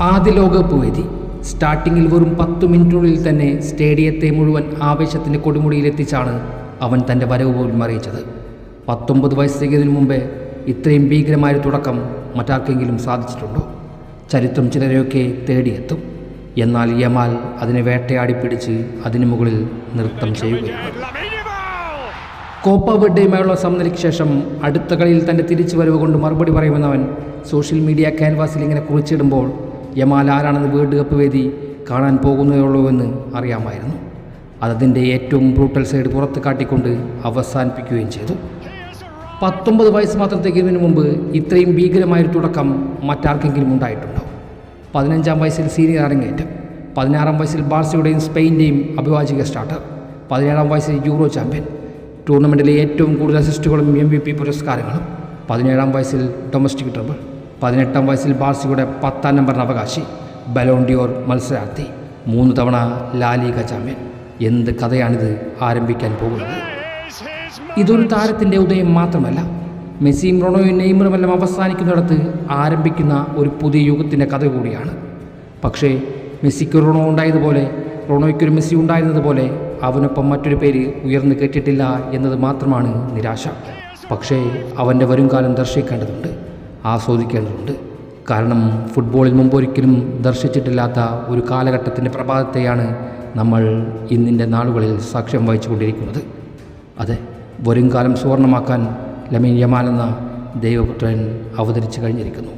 ആദ്യ ലോകകപ്പ് വേദി സ്റ്റാർട്ടിങ്ങിൽ വെറും 10 മിനിറ്റിനുള്ളിൽ തന്നെ സ്റ്റേഡിയത്തെ മുഴുവൻ ആവേശത്തിൻ്റെ കൊടുമുടിയിലെത്തിച്ചാണ് അവൻ തൻ്റെ വരവ് പോലും അറിയിച്ചത്. 19 വയസ്സ് തികയതിനു മുമ്പേ ഇത്രയും ഭീകരമായൊരു തുടക്കം മറ്റാർക്കെങ്കിലും സാധിച്ചിട്ടുണ്ടോ? ചരിത്രം ചിലരെയൊക്കെ തേടിയെത്തും. എന്നാൽ യമാൽ അതിനെ വേട്ടയാടി പിടിച്ച് അതിനു മുകളിൽ നൃത്തം ചെയ്യുകയാണ്. കോപ്പ വെർഡയുമായുള്ള സമനിലയ്ക്ക് ശേഷം അടുത്ത കളിയിൽ തൻ്റെ തിരിച്ചുവരവ് കൊണ്ട് മറുപടി പറയുമെന്നവൻ സോഷ്യൽ മീഡിയ ക്യാൻവാസിൽ ഇങ്ങനെ കുറിച്ചിടുമ്പോൾ യമാൽ ആരാണെന്ന് വേൾഡ് കപ്പ് വേദി കാണാൻ പോകുന്നതേയുള്ളൂ എന്ന് അറിയാമായിരുന്നു. അതതിൻ്റെ ഏറ്റവും ബ്രൂട്ടൽ സൈഡ് പുറത്ത് കാട്ടിക്കൊണ്ട് അവസാനിപ്പിക്കുകയും ചെയ്തു. 19 വയസ്സ് മാത്രം തികയുന്നതിന് മുമ്പ് ഇത്രയും ഭീകരമായൊരു തുടക്കം മറ്റാർക്കെങ്കിലും ഉണ്ടായിട്ടുണ്ടോ? 15-ാം വയസ്സിൽ സീനിയർ അരങ്ങേറ്റം, 16-ാം വയസ്സിൽ ബാഴ്സയുടെയും സ്പെയിൻ്റെയും അഭിവാചക സ്റ്റാർട്ടർ, 17-ാം വയസ്സിൽ യൂറോ ചാമ്പ്യൻ, ടൂർണമെൻറ്റിലെ ഏറ്റവും കൂടുതൽ അസിസ്റ്റുകളും MVP പുരസ്കാരങ്ങളും, 17-ാം വയസ്സിൽ ഡൊമസ്റ്റിക് ട്രബിൾ, 18-ാം വയസ്സിൽ ബാഴ്സയുടെ 10-ാം നമ്പറിന് അവകാശി, ബലോൺ ഡിയോർ മത്സരാർത്ഥി, 3 തവണ ലാ ലീഗ ചാമ്പ്യൻ. എന്ത് കഥയാണിത് ആരംഭിക്കാൻ പോകുന്നത്? ഇതൊരു താരത്തിൻ്റെ ഉദയം മാത്രമല്ല, മെസ്സിയും റൊണോയും നെയ്മറുമെല്ലാം അവസാനിക്കുന്നിടത്ത് ആരംഭിക്കുന്ന ഒരു പുതിയ യുഗത്തിൻ്റെ കഥ കൂടിയാണ്. പക്ഷേ മെസ്സിക്ക് റൊണോ ഉണ്ടായതുപോലെ റൊണോയ്ക്കൊരു മെസ്സി ഉണ്ടായിരുന്നതുപോലെ അവനൊപ്പം മറ്റൊരു പേര് ഉയർന്നു കേട്ടിട്ടില്ല എന്നത് മാത്രമാണ് നിരാശ. പക്ഷേ അവൻ്റെ വരുംകാലം ദർശിക്കേണ്ടതുണ്ട്, ആസ്വദിക്കേണ്ടതുണ്ട്. കാരണം ഫുട്ബോളിൽ മുമ്പൊരിക്കലും ദർശിച്ചിട്ടില്ലാത്ത ഒരു കാലഘട്ടത്തിൻ്റെ പ്രഭാതത്തെയാണ് നമ്മൾ ഇന്നിൻ്റെ നാളുകളിൽ സാക്ഷ്യം വഹിച്ചുകൊണ്ടിരിക്കുന്നത്. അതെ, വരുംകാലം സുവർണമാക്കാൻ ലമീൻ യമാൽ എന്ന ദൈവപുത്രൻ അവതരിച്ചു കഴിഞ്ഞിരിക്കുന്നു.